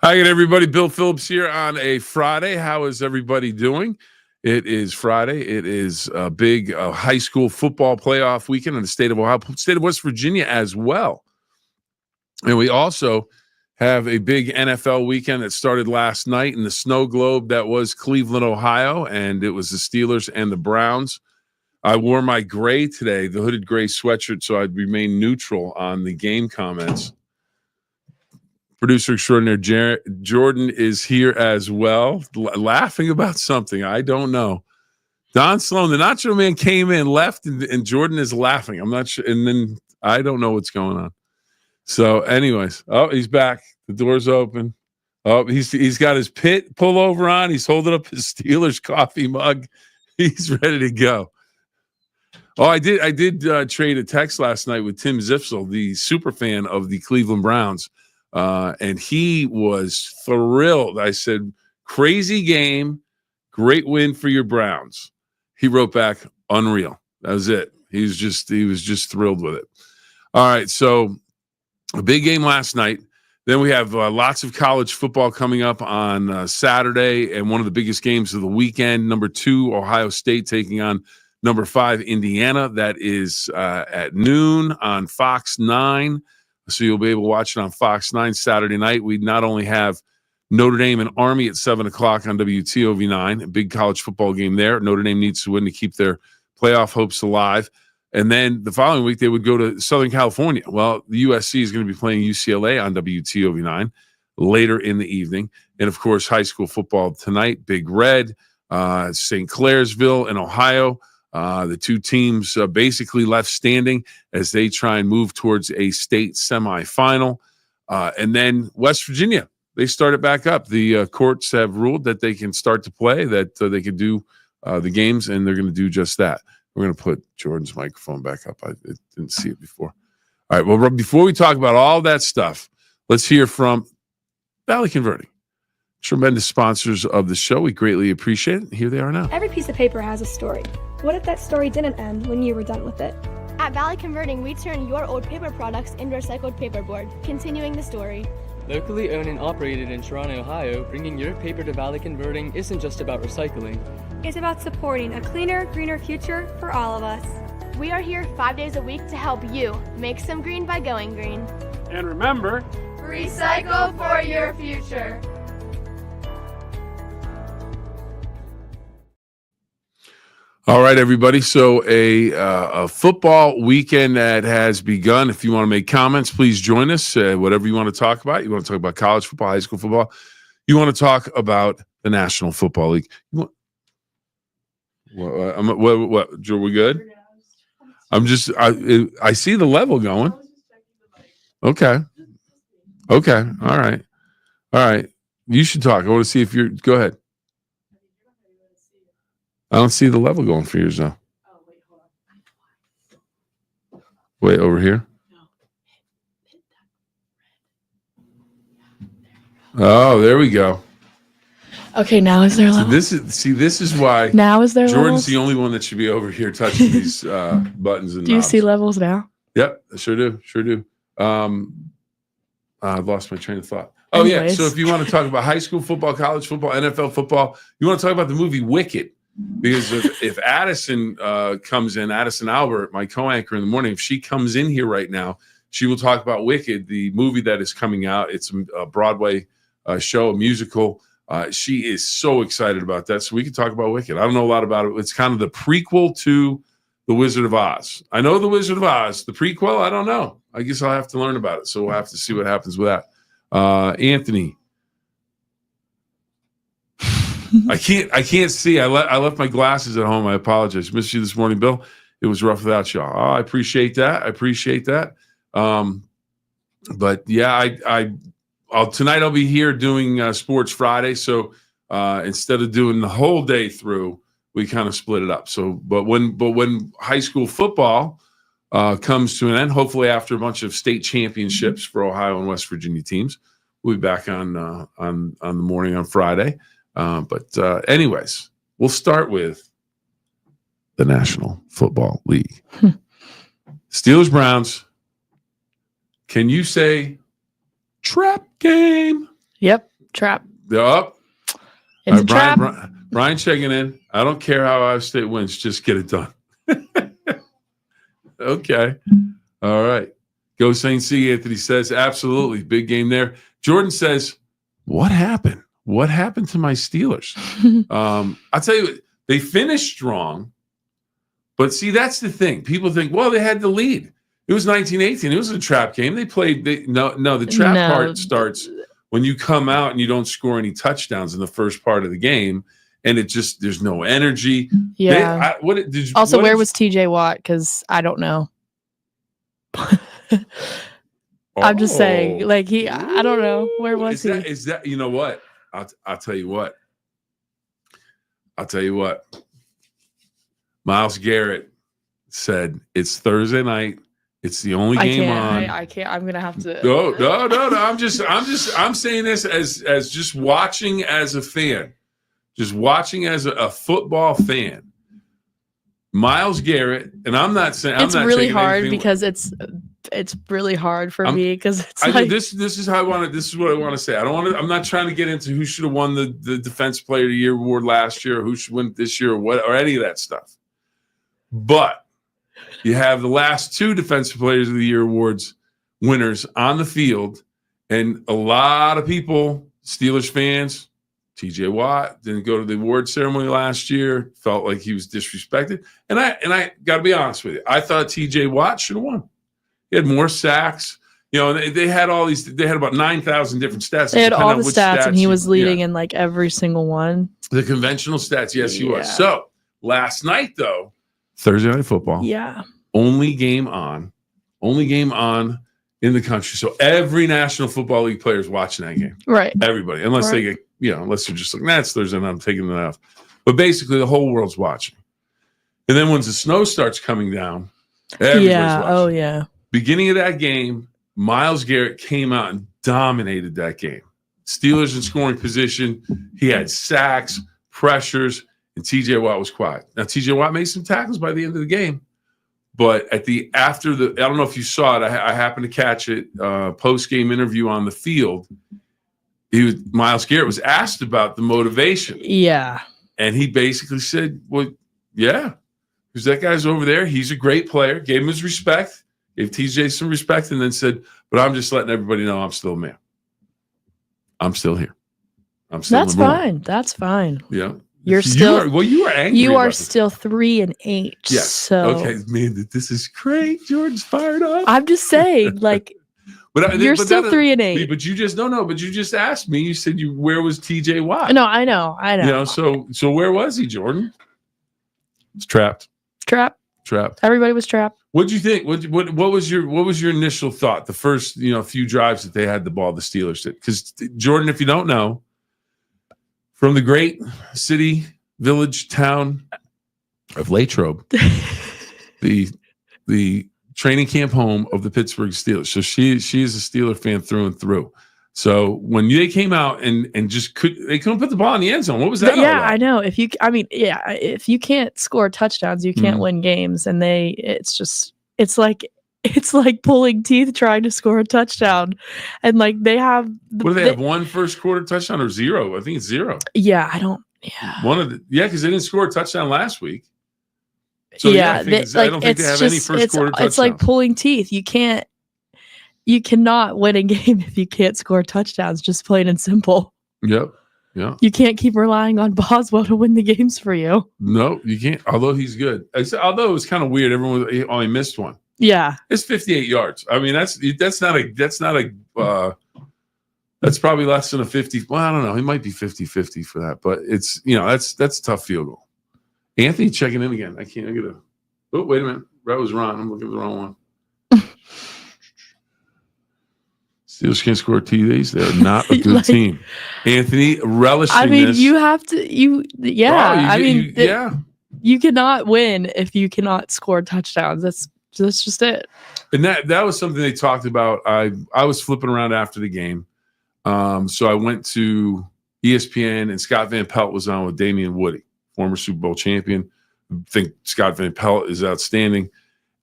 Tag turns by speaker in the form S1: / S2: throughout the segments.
S1: Hi again, everybody. Bill Phillips here on a Friday. How is everybody doing? It is Friday. It is a big high school football playoff weekend in the state of Ohio, state of West Virginia as well. And we also have a big NFL weekend that started last night in the snow globe that was Cleveland, Ohio, and it was the Steelers and the Browns. I wore my gray today, the hooded gray sweatshirt, so I'd remain neutral on the game comments. Producer extraordinaire Jordan is here as well, laughing about something. I don't know. Don Sloan, the Nacho Man, came in, left, and Jordan is laughing. I'm not sure. And then I don't know what's going on. So anyways, he's back. The door's open. He's got his pit pullover on. He's holding up his Steelers coffee mug. He's ready to go. I did trade a text last night with Tim Zipsel, the super fan of the Cleveland Browns. And he was thrilled. I said, crazy game, great win for your Browns. He wrote back, unreal. That was it. He was just thrilled with it. All right, so a big game last night. Then we have lots of college football coming up on Saturday, and one of the biggest games of the weekend, number 2, Ohio State taking on number 5, Indiana. That is at noon on Fox 9. So you'll be able to watch it on Fox 9 Saturday night. We not only have Notre Dame and Army at 7 o'clock on WTOV9, a big college football game there. Notre Dame needs to win to keep their playoff hopes alive. And then the following week, they would go to Southern California. Well, the USC is going to be playing UCLA on WTOV9 later in the evening. And, of course, high school football tonight, Big Red, St. Clairsville in Ohio. The two teams basically left standing as they try and move towards a state semifinal. And then West Virginia, they started back up. The courts have ruled that they can start to play, that they can do the games, and they're going to do just that. We're going to put Jordan's microphone back up. I didn't see it before. All right, well, before we talk about all that stuff, let's hear from Valley Converting. Tremendous sponsors of the show. We greatly appreciate it. Here they are now.
S2: Every piece of paper has a story. What if that story didn't end when you were done with it?
S3: At Valley Converting, we turn your old paper products into recycled paperboard, continuing the story.
S4: Locally owned and operated in Toronto, Ohio, bringing your paper to Valley Converting isn't just about recycling.
S2: It's about supporting a cleaner, greener future for all of us.
S3: We are here 5 days a week to help you make some green by going green.
S5: And remember,
S3: recycle for your future.
S1: All right, everybody. So a football weekend that has begun. If you want to make comments, please join us. Whatever you want to talk about. You want to talk about college football, high school football. You want to talk about the National Football League. What? Joe, we good? I see the level going. Okay. All right. You should talk. I want to see if you're. Go ahead. I don't see the level going for yours now.
S6: Oh, wait, hold on.
S1: Wait, over here?
S6: No.
S1: Oh, there we go.
S6: Okay, now is there level?
S1: This is why
S6: now is there
S1: Jordan's
S6: levels?
S1: the only one that should be over here touching these buttons and
S6: Do you
S1: knobs.
S6: see levels now?
S1: Yep, I sure do. I lost my train of thought. Oh,
S6: Anyways.
S1: yeah. So if you want to talk about high school football, college football, NFL football, you want to talk about the movie Wicked. Because if Addison comes in, Addison Albert, my co-anchor in the morning, if she comes in here right now, she will talk about Wicked, the movie that is coming out. It's a Broadway show, a musical. She is so excited about that. So we can talk about Wicked. I don't know a lot about it. It's kind of the prequel to The Wizard of Oz. I know The Wizard of Oz. The prequel, I don't know. I guess I'll have to learn about it. So we'll have to see what happens with that. Anthony. I can't see. I left my glasses at home. I apologize. Missed you this morning, Bill. It was rough without y'all. Oh, I appreciate that. But yeah, tonight I'll be here doing Sports Friday. So instead of doing the whole day through, we kind of split it up. So, but when high school football comes to an end, hopefully after a bunch of state championships for Ohio and West Virginia teams, we'll be back on the morning on Friday. But anyways, we'll start with the National Football League. Steelers Browns. Can you say trap game?
S6: Yep, trap.
S1: Up.
S6: It's a trap.
S1: Brian checking in. I don't care how Ohio State wins. Just get it done. Okay. All right. Go St. C. Anthony says, absolutely. Big game there. Jordan says, what happened? What happened to my Steelers? I'll tell you, they finished strong. But see, that's the thing. People think, well, they had the lead. It was 1918. It was a trap game. They played. The trap part starts when you come out and you don't score any touchdowns in the first part of the game, and there's no energy.
S6: Yeah. Where was TJ Watt? Because I don't know. I'm just saying, like I don't know. Where was he?
S1: Is that you know what? I'll tell you what. Myles Garrett said it's Thursday night. It's the only game on.
S6: I can't. I'm gonna have to.
S1: No. I'm saying this as just watching as a fan, just watching as a football fan. Myles Garrett, and I'm not saying
S6: it's really hard because it's really hard for me because it's
S1: this is how I want to. This is what I want to say. I'm not trying to get into who should have won the Defense Player of the Year award last year, or who should win this year, or any of that stuff. But you have the last two Defensive Players of the Year awards winners on the field, and a lot of people, Steelers fans, TJ Watt didn't go to the award ceremony last year, felt like he was disrespected. And I got to be honest with you, I thought TJ Watt should have won. He had more sacks. You know, they had all these. They had about 9,000 different stats.
S6: They had all the stats, and he was leading in like every single one.
S1: The conventional stats, yes, he was. So last night, though, Thursday Night Football.
S6: Yeah.
S1: Only game on in the country. So every National Football League player is watching that game.
S6: Right.
S1: Everybody, unless they get, unless they're just like, it's Thursday night, I'm taking it off. But basically, the whole world's watching. And then once the snow starts coming down, everybody's watching.
S6: Oh yeah.
S1: Beginning of that game, Myles Garrett came out and dominated that game. Steelers in scoring position. He had sacks, pressures, and TJ Watt was quiet. Now, TJ Watt made some tackles by the end of the game. But I don't know if you saw it. I happened to catch it. Post-game interview on the field. Myles Garrett was asked about the motivation.
S6: Yeah.
S1: And he basically said, well, yeah, because that guy's over there. He's a great player. Gave him his respect. Gave TJ some respect, and then said, but I'm just letting everybody know I'm still a man. I'm still here. I'm still
S6: That's fine. That's fine.
S1: Yeah.
S6: You
S1: are angry.
S6: You are still 3-8.
S1: Yes.
S6: So
S1: okay, man, this is great. Jordan's fired up.
S6: I'm just saying, like, you're still 3-8.
S1: But you just But you just asked me. You said where was TJ Watt?
S6: No, I know.
S1: You know, so where was he, Jordan? It's trapped.
S6: Trapped. Everybody was trapped.
S1: What'd you think? What was your initial thought? The first few drives that they had the ball, the Steelers did. Because Jordan, if you don't know, from the great city, village, town of Latrobe, the training camp home of the Pittsburgh Steelers. So she is a Steeler fan through and through. So when they came out and they couldn't put the ball in the end zone. What was that?
S6: Yeah, I know. If you can't score touchdowns, you can't win games. And it's like pulling teeth trying to score a touchdown. And like they have
S1: what do they have? One first quarter touchdown or zero? I think it's zero.
S6: Yeah, I don't. Yeah.
S1: Because they didn't score a touchdown last week. So
S6: I
S1: don't think they have any first quarter touchdowns.
S6: It's like pulling teeth. You cannot win a game if you can't score touchdowns, just plain and simple.
S1: Yep. Yeah.
S6: You can't keep relying on Boswell to win the games for you.
S1: No, you can't. Although he's good. Although it was kind of weird. He only missed one.
S6: Yeah.
S1: It's 58 yards. I mean, that's probably less than a 50. Well, I don't know. He might be 50-50 for that, but it's, that's a tough field goal. Anthony checking in again. Oh, wait a minute. That was Ron. I'm looking at the wrong one. Steelers can't score TDs. They're not a good
S6: Like,
S1: team. Anthony relishing
S6: I mean,
S1: this.
S6: you have to. You cannot win if you cannot score touchdowns. That's just it.
S1: And that was something they talked about. I was flipping around after the game. So I went to ESPN, and Scott Van Pelt was on with Damian Woody, former Super Bowl champion. I think Scott Van Pelt is outstanding.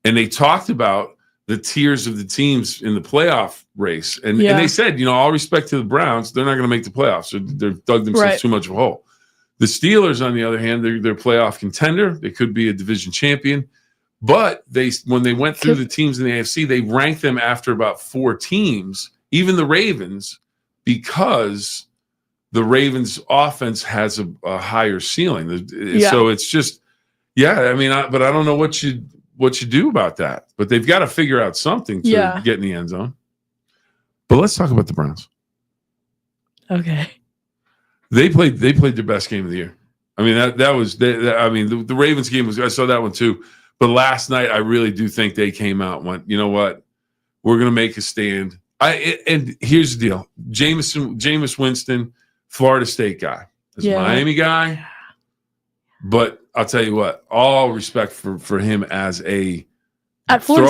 S1: And they talked about the tiers of the teams in the playoff race. And they said, all respect to the Browns, they're not going to make the playoffs. They've dug themselves too much of a hole. The Steelers, on the other hand, they're playoff contender. They could be a division champion. But when they went through the teams in the AFC, they ranked them after about 4 teams, even the Ravens, because the Ravens' offense has a higher ceiling. So it's just, but I don't know what you do about that. But they've got to figure out something to get in the end zone. But let's talk about the Browns.
S6: Okay.
S1: They played their best game of the year. I mean, the Ravens game I saw that one too. But last night, I really do think they came out and went, you know what? We're going to make a stand. And here's the deal. Jameis Winston, Florida State guy. Is a Miami guy. But I'll tell you what, all respect for him as Florida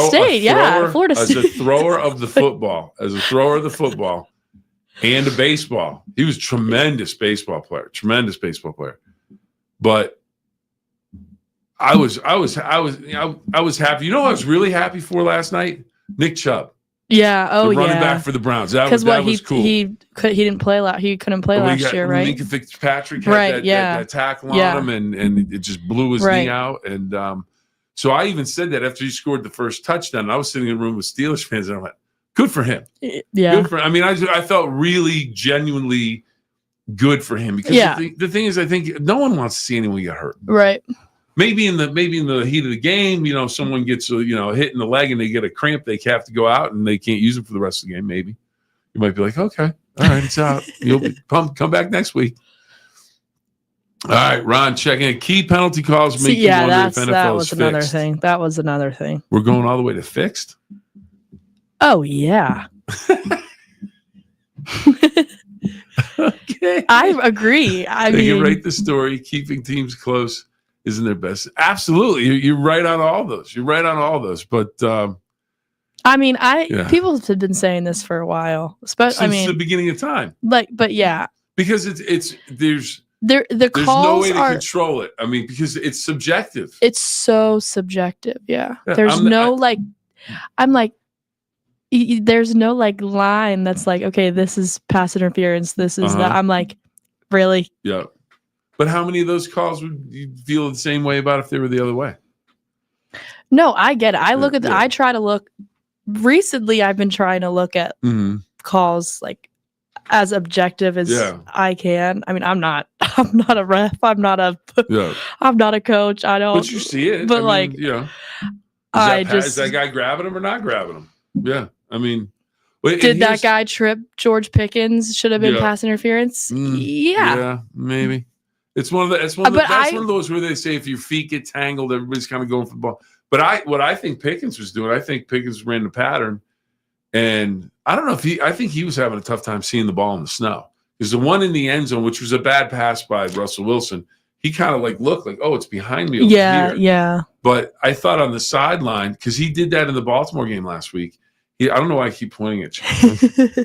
S1: State. As a thrower of the football, and a baseball. He was a tremendous baseball player. But I was happy. You know what I was really happy for last night? Nick Chubb.
S6: Yeah. Oh,
S1: the running back for the Browns. That was cool.
S6: He didn't play he couldn't play last year, right?
S1: Minka Fitzpatrick had that tackle on him, and it just blew his knee out. And so I even said that after he scored the first touchdown. I was sitting in a room with Steelers fans, and I'm like, good for him.
S6: Yeah.
S1: Good for him. I mean, I felt really genuinely good for him because the thing is, I think no one wants to see anyone get hurt.
S6: Right.
S1: Maybe in the heat of the game, someone gets hit in the leg and they get a cramp, they have to go out and they can't use it for the rest of the game. Maybe you might be like, okay, all right, it's out. You'll be pumped. Come back next week. All right, Ron, checking in. Key penalty calls make you wonder if NFL
S6: that was
S1: is
S6: another
S1: fixed.
S6: thing. That was another thing.
S1: We're going all the way to fixed.
S6: Oh yeah.
S1: Okay,
S6: I agree.
S1: They can write the story. Keeping teams close isn't their best. Absolutely, you're right on all those. But
S6: I mean, people have been saying this for a while, especially
S1: since the beginning of time.
S6: Because
S1: there's
S6: calls
S1: no way to control it. I mean, because it's subjective.
S6: It's so subjective. Yeah. There's there's no line that's like, okay, this is pass interference. This is that. I'm like, really?
S1: Yeah. But how many of those calls would you feel the same way about if they were the other way?
S6: No, I get it. I try to look. Recently, I've been trying to look at calls as objective as I can. I mean, I'm not a ref. I'm not a coach. I don't.
S1: But you see it.
S6: But
S1: is that guy grabbing him or not grabbing him? Yeah. I mean,
S6: did that guy trip George Pickens? Should have been pass interference.
S1: Yeah, maybe. It's one of those where they say if your feet get tangled, everybody's kind of going for the ball. But what I think Pickens was doing, I think Pickens ran the pattern, and I don't know I think he was having a tough time seeing the ball in the snow. Because the one in the end zone, which was a bad pass by Russell Wilson, he kind of looked like, oh, it's behind me over here.
S6: Yeah.
S1: But I thought on the sideline, because he did that in the Baltimore game last week. I don't know why I keep pointing at you,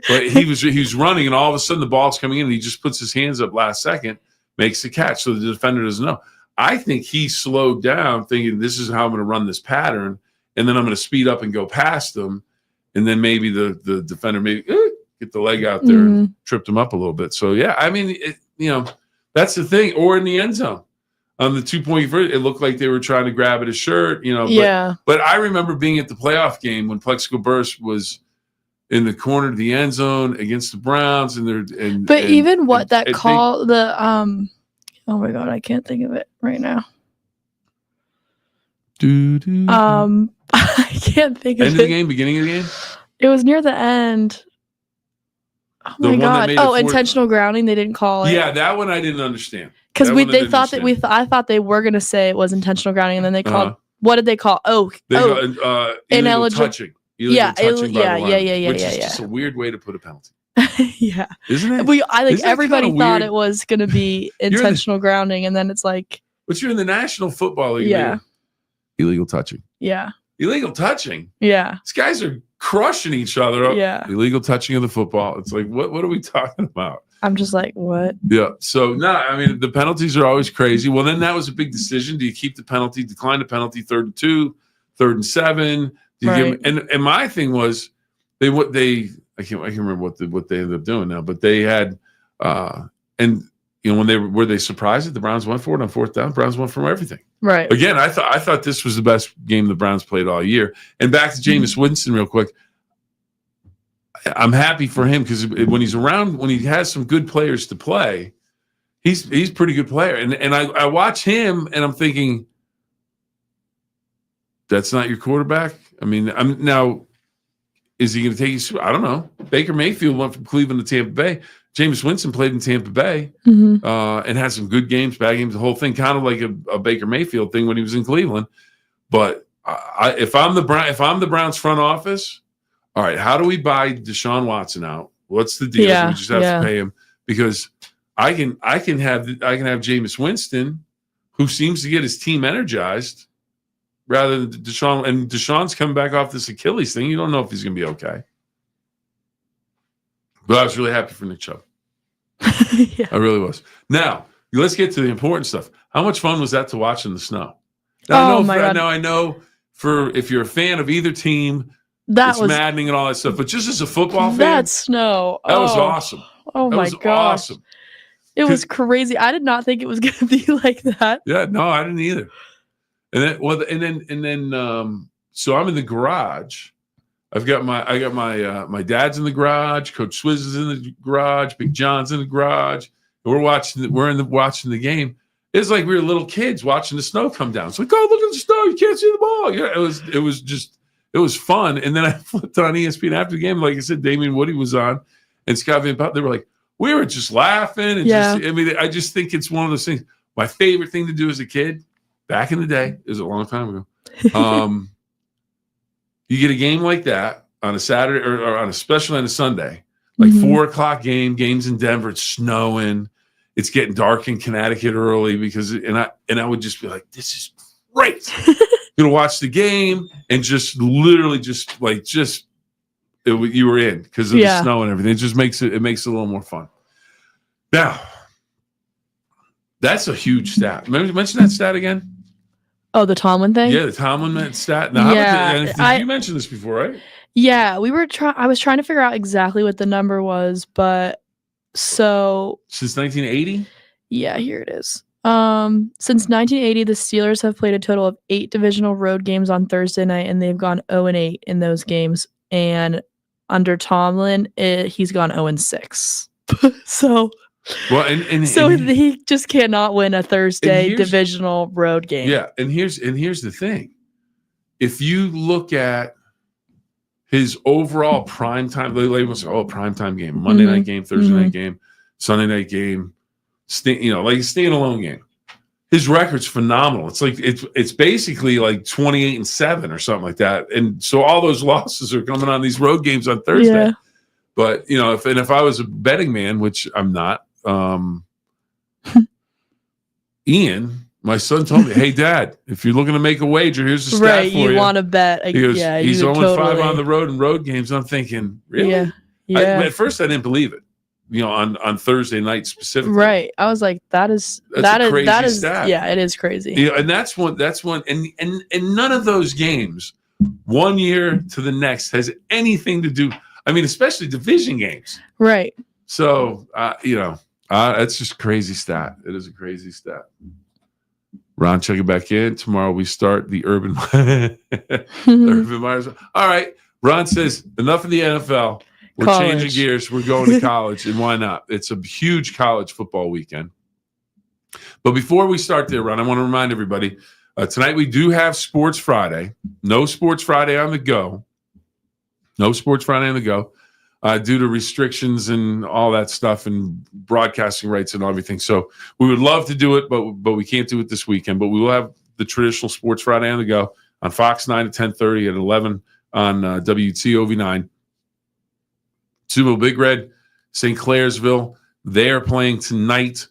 S1: but he was running, and all of a sudden the ball's coming in, and he just puts his hands up last second, makes the catch, so the defender doesn't know. I think he slowed down, thinking this is how I'm going to run this pattern, and then I'm going to speed up and go past them, and then maybe the defender get the leg out there and tripped him up a little bit. So yeah, I mean, that's the thing. Or in the end zone. On the 2-point conversion, it looked like they were trying to grab at his shirt, But I remember being at the playoff game when Plexico Burress was in the corner of the end zone against the Browns, oh my God, I can't think of it right now.
S6: I can't think of it.
S1: End of the game, beginning of the game.
S6: It was near the end. Oh my God! Intentional grounding. They didn't call it.
S1: Yeah, that one I didn't understand.
S6: Because I thought they were going to say it was intentional grounding, and then they called. What did they call? Ineligible touching.
S1: illegal touching by the lineman, which is
S6: yeah.
S1: just a weird way to put a penalty.
S6: Yeah,
S1: isn't it?
S6: I think everybody thought
S1: weird?
S6: it was going to be intentional grounding, and then it's like,
S1: but you're in the National Football League.
S6: Yeah,
S1: illegal touching.
S6: Yeah,
S1: illegal touching.
S6: Yeah,
S1: these guys are crushing each other.
S6: Yeah,
S1: illegal touching of the football. It's like, what are we talking about?
S6: I'm just like, what?
S1: Yeah. So no, I mean, the penalties are always crazy. Well, then that was a big decision. Do you keep the penalty, decline the penalty, 3rd and 2, 3rd and 7? Do you give them, and my thing was I can't remember what they ended up doing now, but they had and you know, were they surprised that the Browns went for it on 4th down? Browns went for everything.
S6: Right.
S1: Again, I thought this was the best game the Browns played all year. And back to Jameis Winston real quick. I'm happy for him because when he's around, when he has some good players to play, he's a pretty good player. And I watch him and I'm thinking, that's not your quarterback. I mean, is he going to take you? I don't know. Baker Mayfield went from Cleveland to Tampa Bay. Jameis Winston played in Tampa Bay and had some good games, bad games, the whole thing, kind of like a Baker Mayfield thing when he was in Cleveland. But if I'm the Browns front office, all right, how do we buy Deshaun Watson out? What's the deal? We just have to pay him because I can have Jameis Winston, who seems to get his team energized, rather than Deshaun. And Deshaun's coming back off this Achilles thing. You don't know if he's going to be okay. But I was really happy for Nick Chubb.
S6: Yeah.
S1: I really was. Now, let's get to the important stuff. How much fun was that to watch in the snow? Now, I know for if you're a fan of either team, it's maddening and all that stuff. But just as a football fan,
S6: that snow,
S1: that was awesome.
S6: Oh my gosh. Awesome. It was crazy. I did not think it was going to be like that.
S1: Yeah, no, I didn't either. And then, so I'm in the garage. I got my dad's in the garage. Coach Swizz is in the garage. Big John's in the garage. And we're watching the game. It's like we were little kids watching the snow come down. It's like, oh, look at the snow! You can't see the ball. Yeah, it was fun. And then I flipped on ESPN after the game. Like I said, Damian Woody was on, and Scott Van Pelt. They were like, we were just laughing and I just think it's one of those things. My favorite thing to do as a kid, back in the day, it was a long time ago. You get a game like that on a Saturday or on a special on a Sunday, like 4:00 games in Denver. It's snowing. It's getting dark in Connecticut early and I would just be like, this is great. Gonna watch the game and just literally you were in because of the snow and everything. It just makes it a little more fun. Now, that's a huge stat. Mention that stat again.
S6: Oh, the Tomlin thing?
S1: Yeah, the Tomlin stat. Now, you mentioned this before, right?
S6: Yeah, I was trying to figure out exactly what the number was, but so
S1: since 1980?
S6: Yeah, here it is. Since 1980, the Steelers have played a total of 8 divisional road games on Thursday night, and they've gone 0-8 in those games. And under Tomlin, he's gone 0-6. So. Well, and he just cannot win a Thursday divisional road game.
S1: Yeah, and here's the thing: if you look at his overall primetime, labels, primetime game, Monday night game, Thursday night game, Sunday night game, like a standalone game. His record's phenomenal. It's like it's basically like 28-7 or something like that. And so all those losses are coming on these road games on Thursday. Yeah. But if I was a betting man, which I'm not. Ian, my son told me, "Hey, Dad, if you're looking to make a wager, here's the stat for you.
S6: You want to bet?"
S1: He goes, he's 0-5 on the road in road games. I'm thinking, really? Yeah. At first, I didn't believe it. On Thursday night specifically.
S6: Right. I was like, that is crazy stat. Yeah, it is crazy.
S1: And that's one. And none of those games, one year to the next, has anything to do. I mean, especially division games.
S6: Right.
S1: So that's just a crazy stat. It is a crazy stat. Ron, check it back in. Tomorrow we start the Urban Myers. All right. Ron says, enough of the NFL. We're changing gears. We're going to college, and why not? It's a huge college football weekend. But before we start there, Ron, I want to remind everybody, tonight we do have Sports Friday. No Sports Friday on the go. No Sports Friday on the go. Due to restrictions and all that stuff and broadcasting rights and everything. So we would love to do it, but we can't do it this weekend. But we will have the traditional Sports Friday on the go on Fox 9 at 10:30 at 11 on WTOV9. Sumo Big Red, St. Clairsville, they are playing tonight,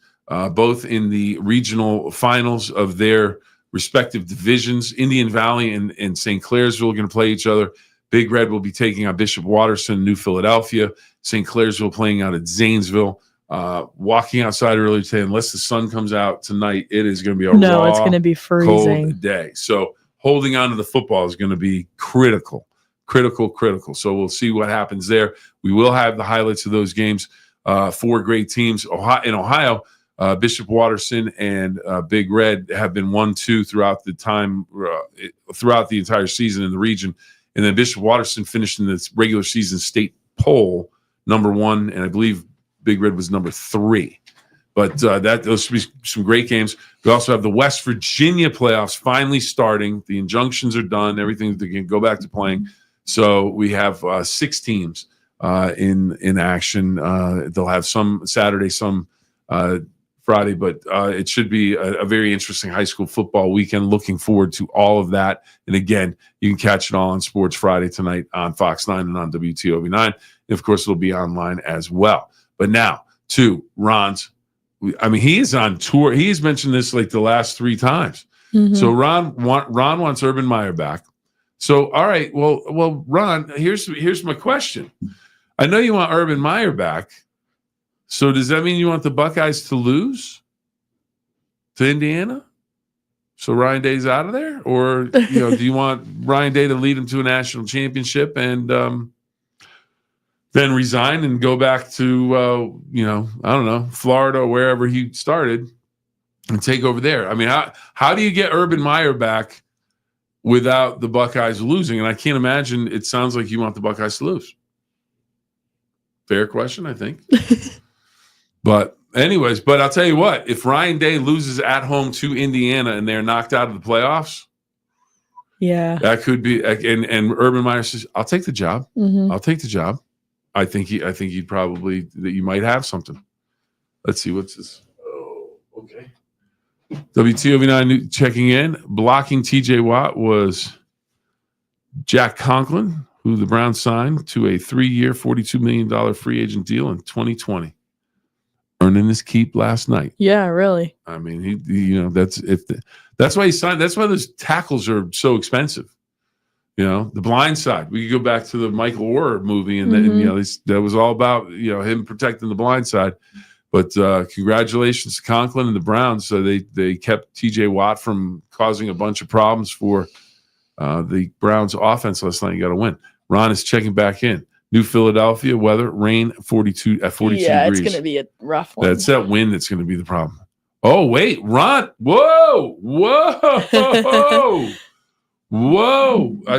S1: both in the regional finals of their respective divisions. Indian Valley and St. Clairsville are going to play each other. Big Red will be taking on Bishop Watterson, New Philadelphia. St. Clairsville playing out at Zanesville. Walking outside early today, unless the sun comes out tonight, it is going to be a raw,
S6: it's going to be freezing
S1: cold day. So holding on to the football is going to be critical. So we'll see what happens there. We will have the highlights of those games. 4 great teams. In Ohio, Bishop Watterson and Big Red have been 1-2 throughout the time, throughout the entire season in the region. And then Bishop Watterson finished in the regular season state poll number 1, and I believe Big Red was number 3. But those should be some great games. We also have the West Virginia playoffs finally starting. The injunctions are done. Everything, they can go back to playing. So we have 6 teams in action. They'll have some Saturday, some Friday, but it should be a very interesting high school football weekend. Looking forward to all of that. And again, you can catch it all on Sports Friday tonight on Fox 9 and on WTOV9. And of course, it'll be online as well. But now to Ron's. I mean, he is on tour. He's mentioned this like the last 3 times. Mm-hmm. So Ron wants Urban Meyer back. So, all right, well, Ron, here's my question. I know you want Urban Meyer back. So does that mean you want the Buckeyes to lose to Indiana? So Ryan Day's out of there? Or, do you want Ryan Day to lead him to a national championship and then resign and go back to, I don't know, Florida or wherever he started and take over there? I mean, how do you get Urban Meyer back without the Buckeyes losing? And I can't imagine. It sounds like you want the Buckeyes to lose. Fair question, I think. But anyways, I'll tell you what, if Ryan Day loses at home to Indiana and they're knocked out of the playoffs, that could be, and Urban Meyer says, I'll take the job. Mm-hmm. I'll take the job. I think he'd probably, that you might have something. Let's see, what's this? Oh, okay. WTOV9 checking in. Blocking TJ Watt was Jack Conklin, who the Browns signed to a 3-year, $42 million free agent deal in 2020. Earning his keep last night.
S6: Yeah, really.
S1: I mean, that's why he signed. That's why those tackles are so expensive. The Blind Side. We could go back to the Michael Oher movie, and that was all about him protecting the blind side. But congratulations to Conklin and the Browns. So they kept T.J. Watt from causing a bunch of problems for the Browns' offense last night. You got to win. Ron is checking back in. New Philadelphia weather, rain 42 degrees. Yeah,
S6: it's going to be a rough one.
S1: That's that wind that's going to be the problem. Oh wait, Ron! Whoa!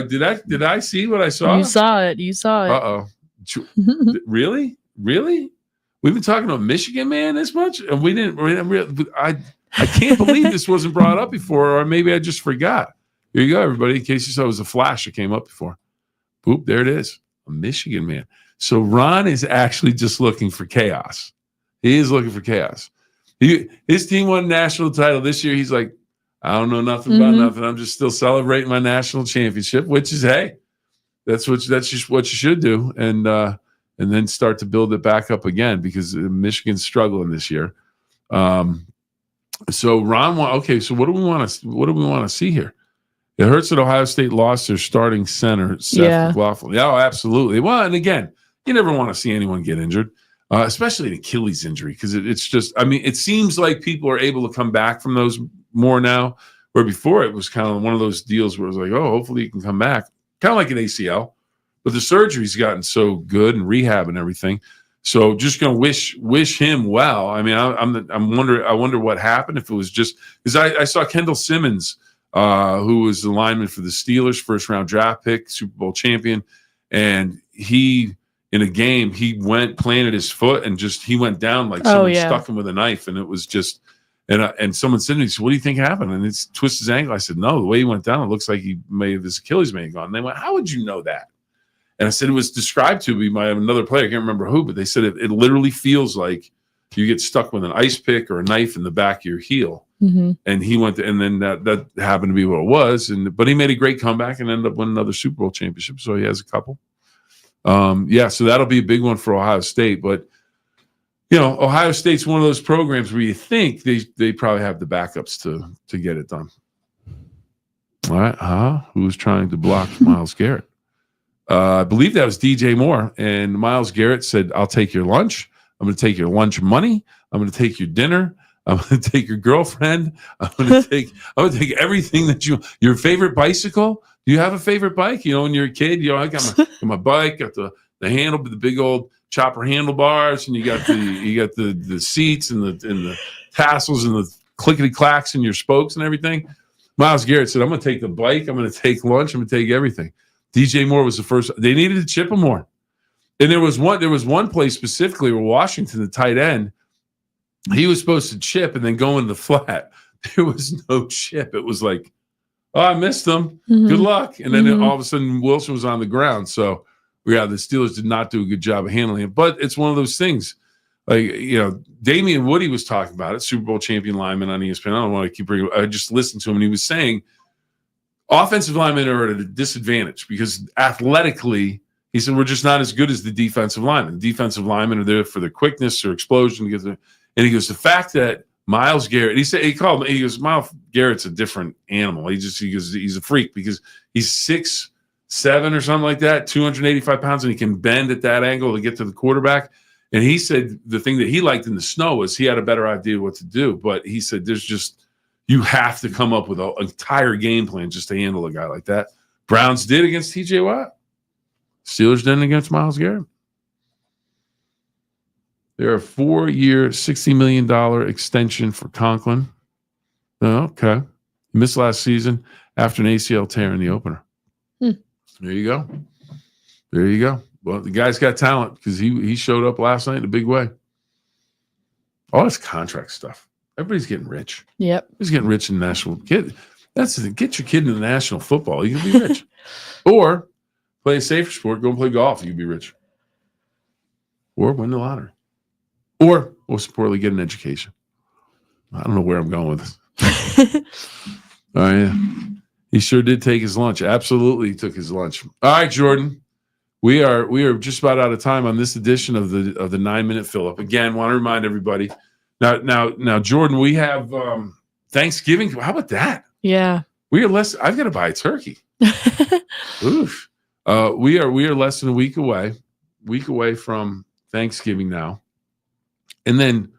S1: Did I see what I saw?
S6: You saw it.
S1: Uh-oh. Really? We've been talking about Michigan, man, this much, and we didn't. I can't believe this wasn't brought up before, or maybe I just forgot. Here you go, everybody. In case you saw, it was a flash that came up before. Boop! There it is. A Michigan man. So Ron is actually just looking for chaos. He is looking for chaos. His team won a national title this year. He's like, I don't know nothing about nothing. I'm just still celebrating my national championship, which is, hey, that's just what you should do, and then start to build it back up again, because Michigan's struggling this year. So Ron, so what do we want to see here? It hurts that Ohio State lost their starting center, Seth McLaughlin. Oh, absolutely. Well, and again, you never want to see anyone get injured, especially an Achilles injury, because it's just, I mean, it seems like people are able to come back from those more now, where before it was kind of one of those deals where it was like, oh, hopefully you can come back, kind of like an ACL. But the surgery's gotten so good, and rehab and everything. So just going to wish him well. I mean, I wonder what happened, if it was just because I saw Kendall Simmons, who was the lineman for the Steelers, first-round draft pick, Super Bowl champion, and he, in a game, he planted his foot, and he went down like someone stuck him with a knife, and it was just, and someone said to me, so what do you think happened? And it's twisted his ankle. I said, no, the way he went down, it looks like his Achilles may have gone. And they went, how would you know that? And I said, it was described to me by another player. I can't remember who, but they said it literally feels like you get stuck with an ice pick or a knife in the back of your heel. And he went to, and then that happened to be what it was. But he made a great comeback and ended up winning another Super Bowl championship. So he has a couple. So that'll be a big one for Ohio State. But Ohio State's one of those programs where you think they probably have the backups to get it done. All right, who's trying to block Myles Garrett? I believe that was DJ Moore, and Myles Garrett said, "I'll take your lunch. I'm going to take your lunch money. I'm going to take your dinner. I'm going to take your girlfriend. I'm going to take everything that your favorite bicycle. Do you have a favorite bike? When you're a kid, I got my bike, got the handle, the big old chopper handlebars, and you got the seats and the tassels and the clickety clacks and your spokes and everything." Myles Garrett said, "I'm going to take the bike. I'm going to take lunch. I'm going to take everything." DJ Moore was the first. They needed to chip him more. And there was one play specifically where Washington, the tight end, he was supposed to chip and then go into the flat. There was no chip. It was like, "Oh, I missed them. Good luck." And then all of a sudden Wilson was on the ground. So the Steelers did not do a good job of handling it. But it's one of those things. Like, Damian Woody was talking about it, Super Bowl champion lineman on ESPN. I don't want to keep bringing. I just listened to him, and he was saying offensive linemen are at a disadvantage because athletically, he said, we're just not as good as the defensive linemen. The defensive linemen are there for their quickness or explosion. And he goes, the fact that Myles Garrett, he goes, Myles Garrett's a different animal. He goes, he's a freak because he's 6'7" or something like that, 285 pounds, and he can bend at that angle to get to the quarterback. And he said the thing that he liked in the snow was he had a better idea what to do. But he said you have to come up with an entire game plan just to handle a guy like that. Browns did against TJ Watt. Steelers didn't against Myles Garrett. They're a 4-year, $60 million extension for Conklin. Oh, okay. He missed last season after an ACL tear in the opener. There you go. Well, the guy's got talent because he showed up last night in a big way. All this contract stuff. Everybody's getting rich.
S6: Yep.
S1: He's getting rich in national. Get your kid into the national football. You can be rich. Or play a safer sport. Go and play golf. You can be rich. Or win the lottery. Or, most importantly, get an education. I don't know where I'm going with this. Oh, yeah. He sure did take his lunch. Absolutely took his lunch. All right, Jordan. We are just about out of time on this edition of the 9-minute Phill-Up. Again, want to remind everybody. Now, Jordan, we have Thanksgiving. How about that?
S6: Yeah.
S1: We are less. I've got to buy a turkey. Oof. We are less than a week away from Thanksgiving now, and then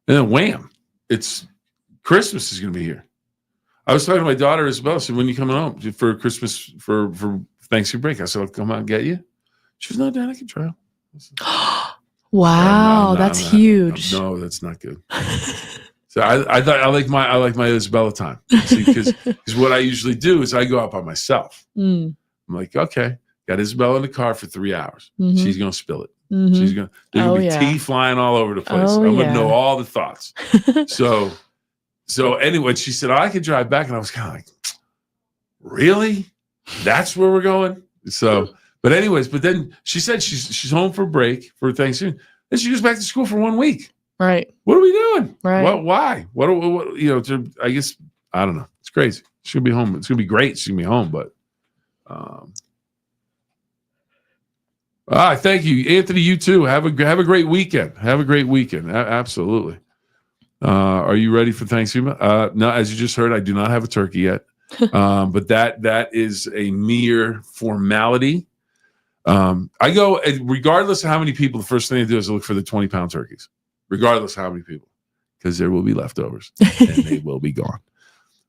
S1: wham! It's Christmas is going to be here. I was talking to my daughter Isabella. I said, "When are you coming home for Christmas for Thanksgiving break?" I said, "I'll come out and get you." She was, "No, Dad, I can try."
S6: Wow, that's huge.
S1: No, that's not good. So I thought I like my Isabella time. See, because what I usually do is I go out by myself. I'm like, okay, got Isabella in the car for 3 hours. She's gonna spill it. There's gonna be tea flying all over the place. I'm gonna know all the thoughts. So anyway, she said, I could drive back, and I was kind of like, really? That's where we're going? So, but then she said she's home for break for Thanksgiving. Then she goes back to school for 1 week.
S6: Right.
S1: What are we doing?
S6: Right.
S1: Why? What I guess, I don't know. It's crazy. She'll be home. It's going to be great. She's going to be home, but thank you, Anthony. You too. Have a great weekend. Have a great weekend. Absolutely. Are you ready for Thanksgiving? No, as you just heard, I do not have a turkey yet. But that is a mere formality. I go, regardless of how many people, the first thing I do is look for the 20-pound turkeys, regardless of how many people, because there will be leftovers and they will be gone.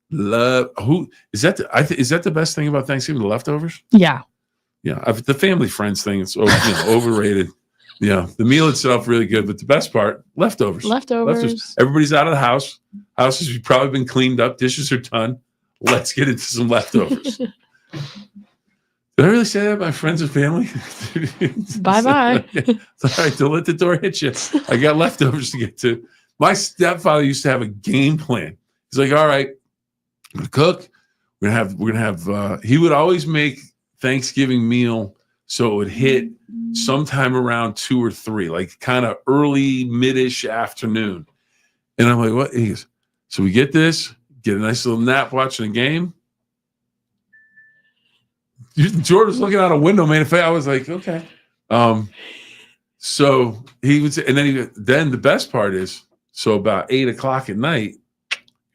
S1: Who is that? Is that the best thing about Thanksgiving? The leftovers?
S6: Yeah.
S1: Yeah. The family friends thing is overrated. Yeah. The meal itself really good, but the best part, leftovers. Everybody's out of the house. Houses have probably been cleaned up. Dishes are done. Let's get into some leftovers. Did I really say that? My friends and family?
S6: Bye-bye.
S1: All right, don't let the door hit you. I got leftovers to get to. My stepfather used to have a game plan. He's like, all right, I'm going to cook. We're gonna have he would always make Thanksgiving meal so it would hit sometime around 2 or 3, like kind of early, mid-ish afternoon. And I'm like, what? He goes, So we get this, get a nice little nap watching a game. Jordan was looking out a window, man. I was like, okay. So he would say, and then the best part is, so about 8:00 at night,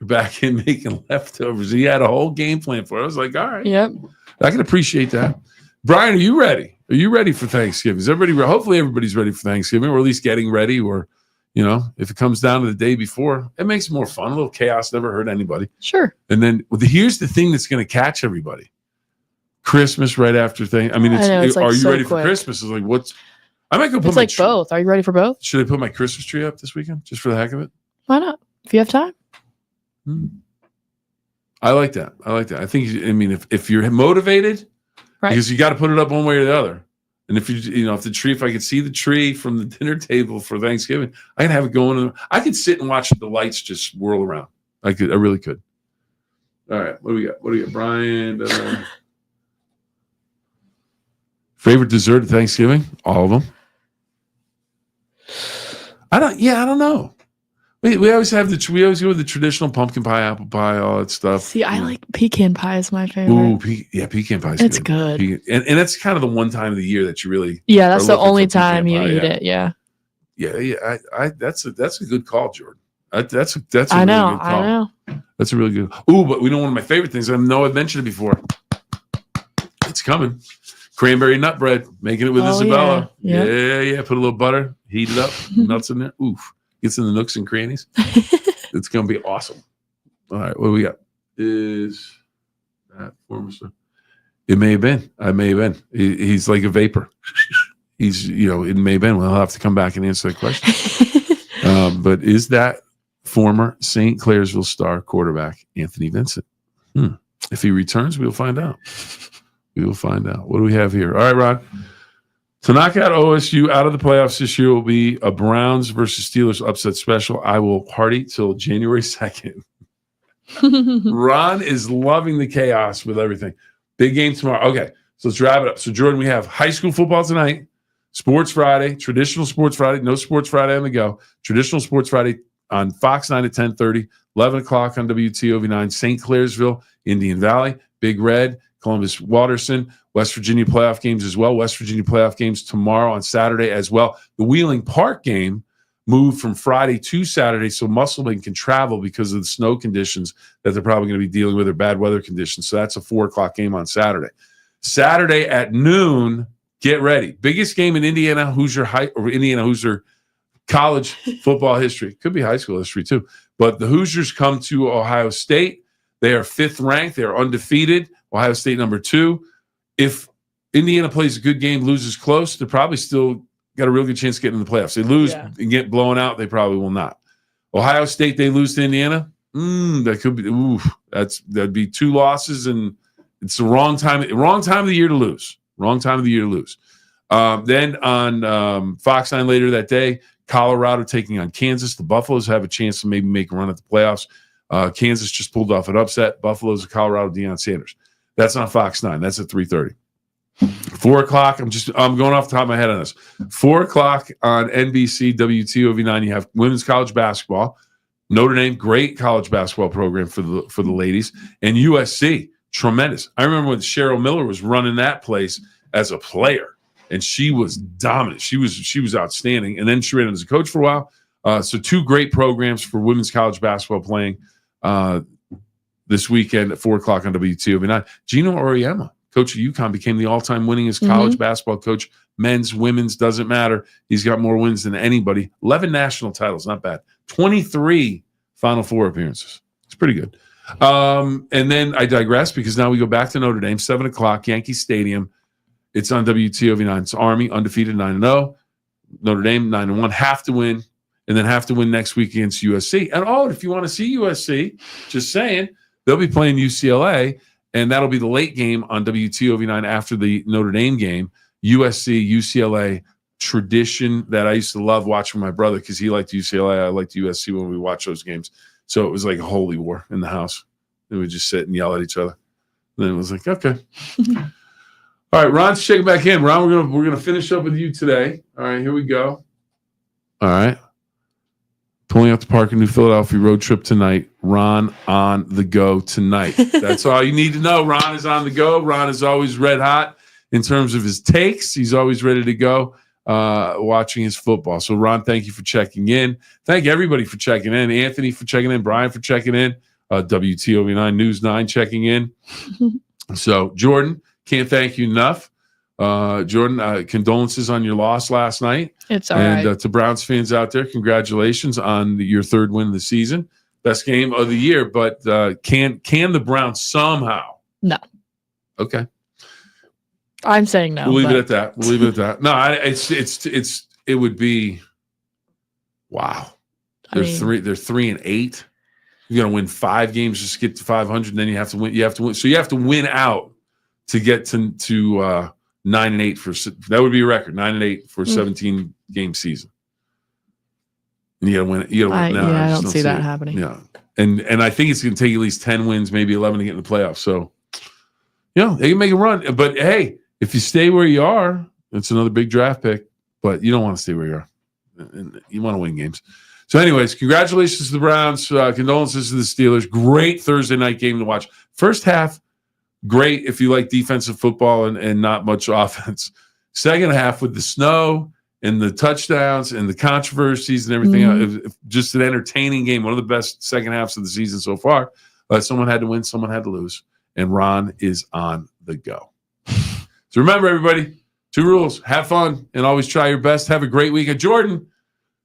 S1: you're back in making leftovers. He had a whole game plan for it. I was like, all right.
S6: Yep.
S1: I can appreciate that. Brian, are you ready? Are you ready for Thanksgiving? Is everybody? Hopefully everybody's ready for Thanksgiving, or at least getting ready, or, if it comes down to the day before, it makes it more fun. A little chaos never hurt anybody.
S6: Sure.
S1: And then here's the thing that's going to catch everybody. Christmas right after thing. I mean, it's like, are you ready for Christmas? It's like, I might go put
S6: it's both. Are you ready for both?
S1: Should I put my Christmas tree up this weekend just for the heck of it?
S6: Why not? If you have time.
S1: I like that. I think, if you're motivated, right, because you got to put it up one way or the other. And if if I could see the tree from the dinner table for Thanksgiving, I can have it going. I could sit and watch the lights just whirl around. I really could. All right. What do we got? Brian. Favorite dessert at Thanksgiving? All of them. I don't know. We always go with the traditional pumpkin pie, apple pie, all that stuff.
S6: See, I like pecan pie is my favorite.
S1: Ooh, pecan pie.
S6: It's good.
S1: And that's kind of the one time of the year that you really.
S6: Yeah, that's the only time you eat it. Yeah.
S1: Yeah. That's a good call, Jordan. That's a really good call.
S6: I know.
S1: That's a really good. Ooh, but we know one of my favorite things. I know I've mentioned it before. It's coming. Cranberry nut bread. Making it with Isabella. Yeah. Put a little butter. Heat it up. Nuts in there. Oof. Gets in the nooks and crannies. It's going to be awesome. All right. What do we got? Is that former? It may have been. I may have been. He's like a vapor. He's, it may have been. We'll have to come back and answer that question. But is that former St. Clairsville Star quarterback Anthony Vincent? If he returns, we'll find out. We will find out. What do we have here? All right, Ron. To knock out OSU out of the playoffs this year will be a Browns versus Steelers upset special. I will party till January 2nd. Ron is loving the chaos with everything. Big game tomorrow. Okay, so let's wrap it up. So, Jordan, we have high school football tonight, Sports Friday, traditional Sports Friday, no Sports Friday on the go, traditional Sports Friday on Fox 9 at 10:30, 11 o'clock on WTOV9, St. Clairsville, Indian Valley, Big Red, Columbus, Waterson, West Virginia playoff games as well. West Virginia playoff games tomorrow on Saturday as well. The Wheeling Park game moved from Friday to Saturday, so Musselman can travel because of the snow conditions that they're probably going to be dealing with, or bad weather conditions. So that's a 4:00 game on Saturday. Saturday at noon, get ready. Biggest game in Indiana Hoosier college football history. Could be high school history too. But the Hoosiers come to Ohio State. They are 5th ranked. They are undefeated. Ohio State number 2. If Indiana plays a good game, loses close, they're probably still got a real good chance of getting in the playoffs. They lose and get blown out, they probably will not. Ohio State, they lose to Indiana. That could be. That'd be 2 losses, and it's the wrong time of the year to lose. Then on Fox 9 later that day, Colorado taking on Kansas. The Buffaloes have a chance to maybe make a run at the playoffs. Kansas just pulled off an upset. Buffalo's Colorado, Deion Sanders. That's on Fox 9. That's at 3:30. 4:00. I'm going off the top of my head on this. 4:00 on NBC WTOV9. You have women's college basketball. Notre Dame, great college basketball program for the ladies, and USC, tremendous. I remember when Cheryl Miller was running that place as a player, and she was dominant. She was outstanding, and then she ran as a coach for a while. So 2 great programs for women's college basketball playing this weekend at 4:00 on WTOV9. Gino Auriemma, coach of UConn, became the all-time winningest college basketball coach. Men's, women's, doesn't matter. He's got more wins than anybody. 11 national titles, not bad. 23 Final Four appearances. It's pretty good. And then I digress because now we go back to Notre Dame, 7 o'clock, Yankee Stadium. It's on WTOV9. It's Army, undefeated, 9-0. Notre Dame, 9-1, have to win, and then have to win next week against USC. And if you want to see USC, just saying, they'll be playing UCLA, and that'll be the late game on WTOV9 after the Notre Dame game. USC, UCLA, tradition that I used to love watching my brother because he liked UCLA. I liked USC when we watched those games. So it was like a holy war in the house. We would just sit and yell at each other. And then it was like, okay. All right, Ron's checking back in. Ron, we're gonna finish up with you today. All right, here we go. All right. Pulling out the park in New Philadelphia, road trip tonight. Ron on the go tonight. That's all you need to know. Ron is on the go. Ron is always red hot in terms of his takes. He's always ready to go watching his football. So, Ron, thank you for checking in. Thank everybody for checking in. Anthony for checking in. Brian for checking in. WTOV9 News 9 checking in. So, Jordan, can't thank you enough. Jordan, condolences on your loss last night.
S6: It's all right.
S1: And to Browns fans out there, congratulations on your third win of the season. Best game of the year, but can the Browns somehow?
S6: No.
S1: Okay.
S6: I'm saying no.
S1: We'll leave it at that. No, it would be wow. They're 3-8. You're gonna win 5 games just to get to 500, and then you have to win. So you have to win out to get to 9-8 for that would be a record. 9-8 for a 17 game season. And you gotta win it. You gotta win.
S6: I don't see that happening.
S1: Yeah. And I think it's gonna take at least 10 wins, maybe 11 to get in the playoffs. So they can make a run. But hey, if you stay where you are, it's another big draft pick. But you don't want to stay where you are. And you want to win games. So, anyways, congratulations to the Browns. Condolences to the Steelers. Great Thursday night game to watch. First half, great if you like defensive football and not much offense. Second half with the snow and the touchdowns and the controversies and everything, just an entertaining game. One of the best second halves of the season so far. Someone had to win, someone had to lose. And Ron is on the go. So remember, everybody, 2 rules. Have fun and always try your best. Have a great weekend. Jordan,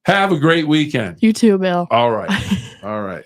S1: have a great weekend.
S6: You too, Bill.
S1: All right.